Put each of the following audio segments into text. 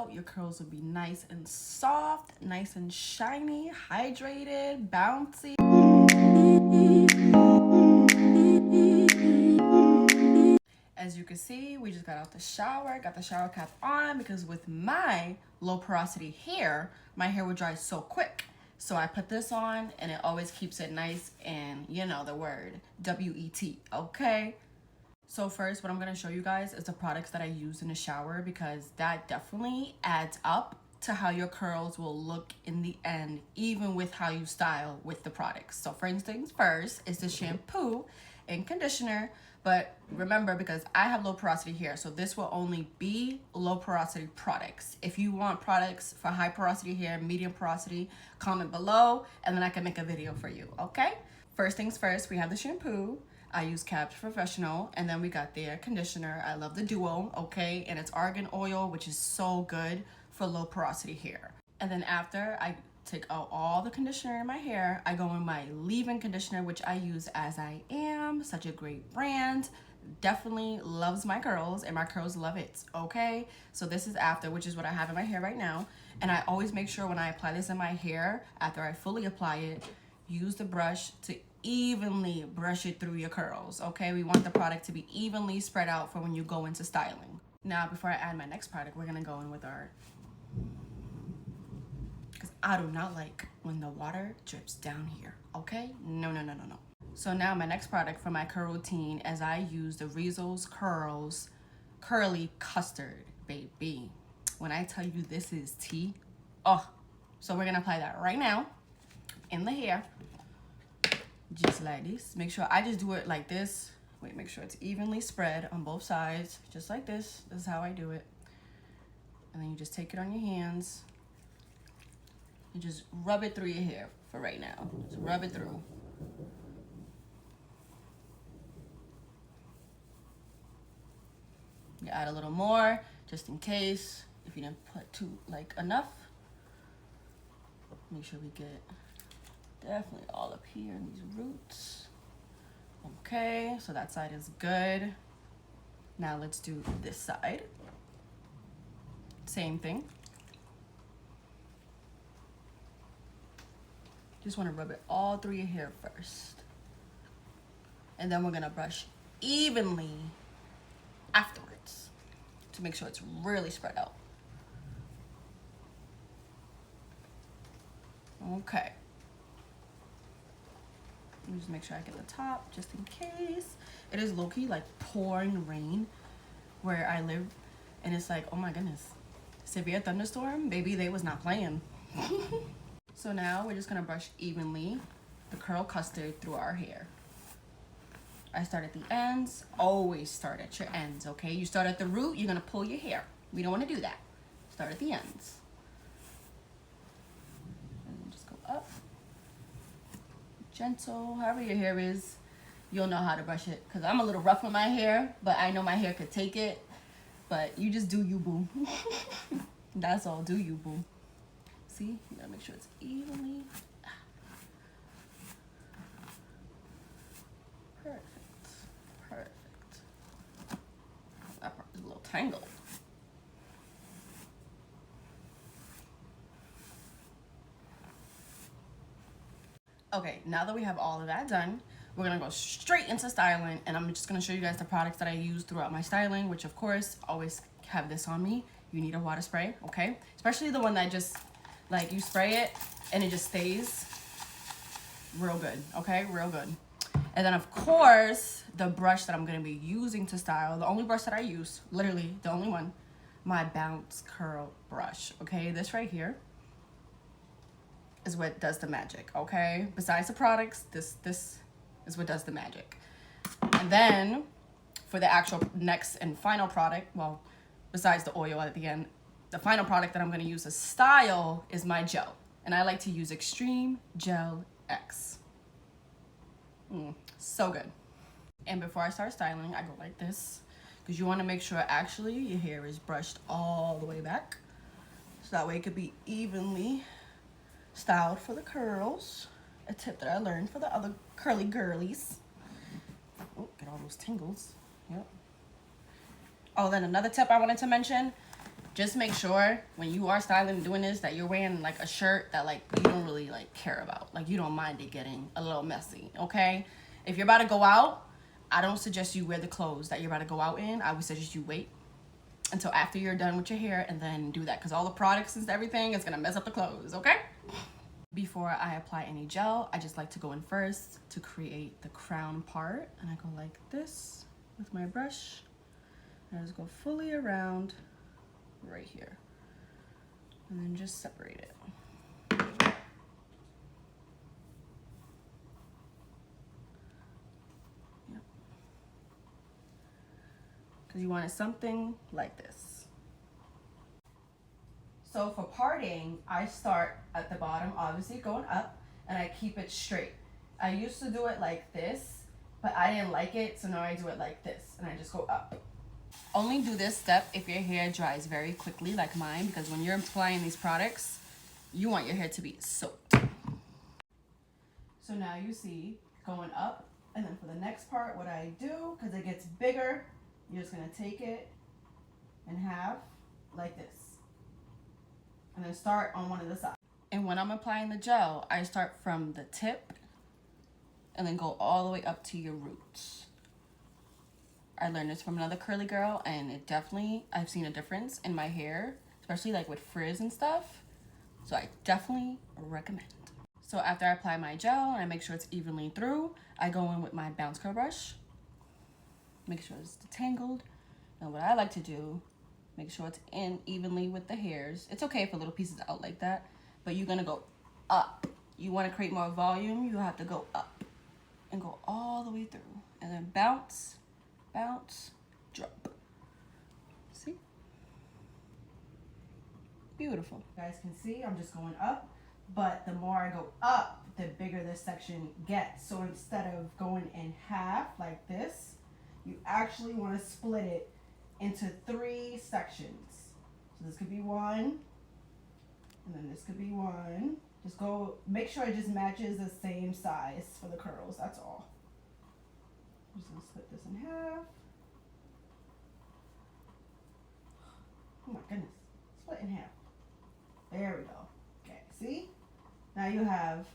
out, your curls will be nice and soft, nice and shiny, hydrated, bouncy. As you can see, we just got out the shower, got the shower cap on because with my low porosity hair, my hair would dry so quick. So I put this on and it always keeps it nice and you know the word, W-E-T, okay? So first, what I'm gonna show you guys is the products that I use in the shower because that definitely adds up to how your curls will look in the end, even with how you style with the products. So first things first is the shampoo and conditioner. But remember, because I have low porosity hair, so this will only be low porosity products. If you want products for high porosity hair, medium porosity, comment below, and then I can make a video for you, okay? First things first, we have the shampoo. I use Cabs Professional, and then we got their conditioner. I love the duo, okay? And it's argan oil, which is so good for low porosity hair. And then after I take out all the conditioner in my hair, I go in my leave-in conditioner, which I use As I Am, such a great brand. Definitely loves my curls and my curls love it, okay? So this is after, which is what I have in my hair right now. And I always make sure when I apply this in my hair, after I fully apply it, use the brush to evenly brush it through your curls, okay? We want the product to be evenly spread out for when you go into styling. Now, before I add my next product, we're gonna go in with our, because I do not like when the water drips down here, okay? No, no, no, no, no. So now my next product for my curl routine is I use the Rizos Curls Curly Custard, baby. When I tell you this is tea, oh. So we're gonna apply that right now in the hair, just like this. Make sure I just do it like this. Wait, make sure it's evenly spread on both sides, just like this. This is how I do it. And then you just take it on your hands. You just rub it through your hair for right now. Just rub it through. You add a little more, just in case, if you didn't put too, enough. Make sure we get definitely all up here in these roots. Okay, so that side is good. Now let's do this side. Same thing. Just want to rub it all through your hair first. And then we're gonna brush evenly afterwards to make sure it's really spread out. Okay. Let me just make sure I get the top just in case. It is low-key like pouring rain where I live, and it's like, oh my goodness, severe thunderstorm, baby, they was not playing. So now we're just gonna brush evenly the curl custard through our hair. I start at the ends. Always start at your ends, okay? You start at the root, you're gonna pull your hair. We don't wanna do that. Start at the ends. And then just go up. Gentle, however your hair is, you'll know how to brush it. Cause I'm a little rough with my hair, but I know my hair could take it. But you just do you, boo. That's all, do you, boo. See, you gotta make sure it's evenly. Perfect. Perfect. That part is a little tangled. Okay, now that we have all of that done, we're gonna go straight into styling, and I'm just gonna show you guys the products that I use throughout my styling, which of course, always have this on me. You need a water spray, okay? Especially the one that just, like, you spray it and it just stays real good, okay? Real good. And then of course, the brush that I'm gonna be using to style, the only brush that I use, literally the only one, my Bounce Curl brush, okay? This right here is what does the magic, okay? Besides the products, this is what does the magic. And then for the actual next and final product, well, besides the oil at the end, the final product that I'm gonna use to style is my gel. And I like to use Xtreme Gel X. So good. And before I start styling, I go like this, because you wanna make sure actually your hair is brushed all the way back. So that way it could be evenly styled for the curls. A tip that I learned for the other curly girlies. Oh, get all those tingles. Yep. Oh, then another tip I wanted to mention Just make sure when you are styling and doing this that you're wearing like a shirt that like you don't really like care about. Like you don't mind it getting a little messy, okay? If you're about to go out, I don't suggest you wear the clothes that you're about to go out in. I would suggest you wait until after you're done with your hair and then do that, because all the products and everything is gonna mess up the clothes, okay? Before I apply any gel, I just like to go in first to create the crown part, and I go like this with my brush, and I just go fully around right here, and then just separate it. Yep. Because you want it something like this. So for parting, I start at the bottom, obviously going up, and I keep it straight. I used to do it like this, but I didn't like it, so now I do it like this, and I just go up. Only do this step if your hair dries very quickly like mine, because when you're applying these products, you want your hair to be soaked. So now you see going up, and then for the next part, what I do, because it gets bigger, you're just gonna take it in half like this, and then start on one of the sides. And when I'm applying the gel, I start from the tip and then go all the way up to your roots. I learned this from another curly girl, and it definitely, I've seen a difference in my hair, especially like with frizz and stuff. So I definitely recommend. So after I apply my gel and I make sure it's evenly through, I go in with my bounce curl brush, make sure it's detangled. And what I like to do, make sure it's in evenly with the hairs. It's okay if a little piece is out like that, but you're gonna go up. You wanna create more volume, you have to go up and go all the way through. And then bounce, bounce, drop. See? Beautiful. You guys can see I'm just going up, but the more I go up, the bigger this section gets. So instead of going in half like this, you actually want to split it into 3 sections. So this could be one, and then this could be one. Just go, make sure it just matches the same size for the curls, that's all. I'm just gonna split this in half. Oh my goodness, split in half. There we go. Okay, see? Now you have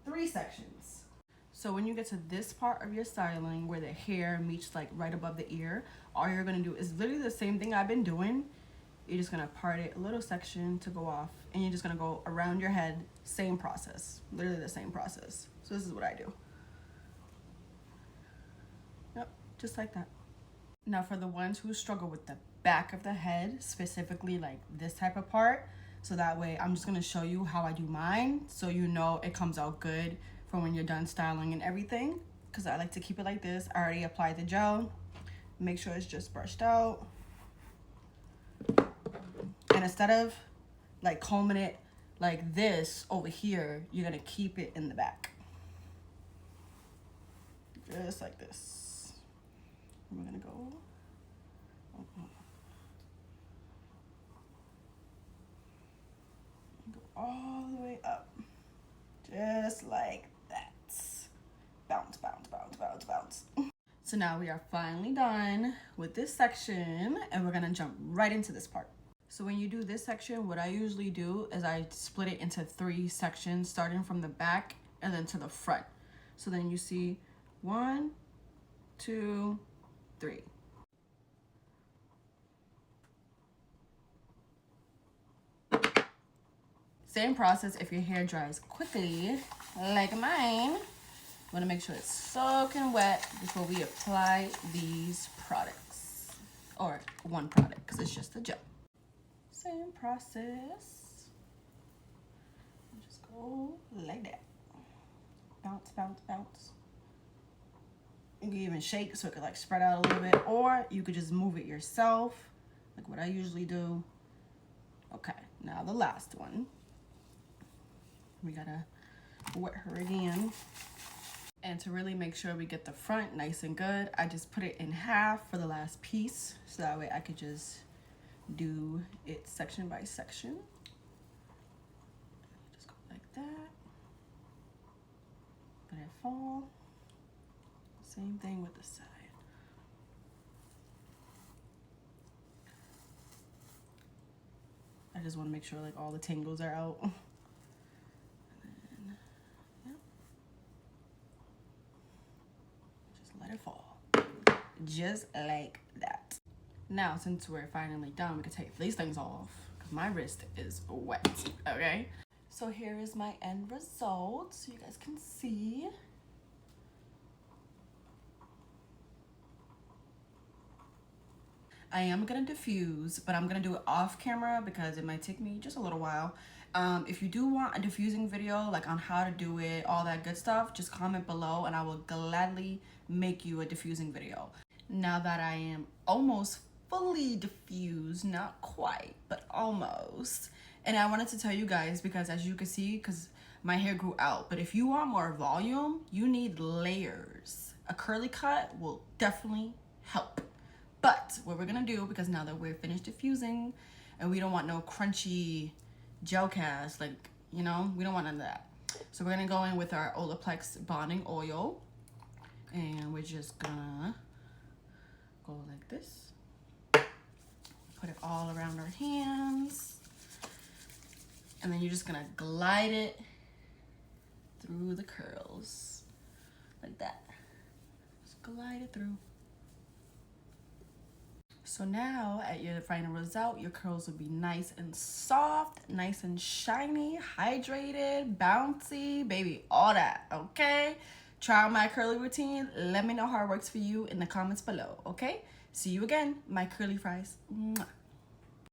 3 sections. So when you get to this part of your styling where the hair meets like right above the ear, all you're gonna do is literally the same thing I've been doing. You're just gonna part it a little section to go off, and you're just gonna go around your head, same process, literally the same process. So this is what I do. Yep, just like that. Now for the ones who struggle with the back of the head, specifically like this type of part, so that way I'm just gonna show you how I do mine, so you know it comes out good for when you're done styling and everything, because I like to keep it like this. I already applied the gel, make sure it's just brushed out. And instead of like combing it like this over here, you're gonna keep it in the back. Just like this. And we're gonna go. Go all the way up. Just like that. Bounce, bounce, bounce, bounce, bounce. So now we are finally done with this section, and we're gonna jump right into this part. So when you do this section, what I usually do is I split it into 3 sections, starting from the back and then to the front. So then you see 1, 2, 3. Same process if your hair dries quickly, like mine. You wanna make sure it's soaking wet before we apply these products. Or one product, because it's just a gel. Same process. Just go like that. Bounce, bounce, bounce. You can even shake so it could like spread out a little bit, or you could just move it yourself, like what I usually do. Okay, now the last one. We gotta wet her again. And to really make sure we get the front nice and good, I just put it in half for the last piece, so that way I could just do it section by section. Just go like that. Let it fall. Same thing with the side. I just want to make sure like all the tangles are out. And then, yeah. Just let it fall. Just like that. Now, since we're finally done, we can take these things off because my wrist is wet, okay? So here is my end result, so you guys can see. I am gonna diffuse, but I'm gonna do it off camera because it might take me just a little while. If you do want a diffusing video, like on how to do it, all that good stuff, just comment below and I will gladly make you a diffusing video. Now that I am almost fully diffused, not quite, but almost. And I wanted to tell you guys because as you can see, because my hair grew out, but if you want more volume, you need layers. A curly cut will definitely help. But what we're gonna do, because now that we're finished diffusing and we don't want no crunchy gel cast, like, you know, we don't want none of that. So we're gonna go in with our Olaplex bonding oil and we're just gonna go like this. Put it all around our hands. And then you're just gonna glide it through the curls like that. Just glide it through. So now at your final result, your curls will be nice and soft, nice and shiny, hydrated, bouncy, baby, all that, okay? Try out my curly routine. Let me know how it works for you in the comments below, okay? See you again, my curly fries. Mwah.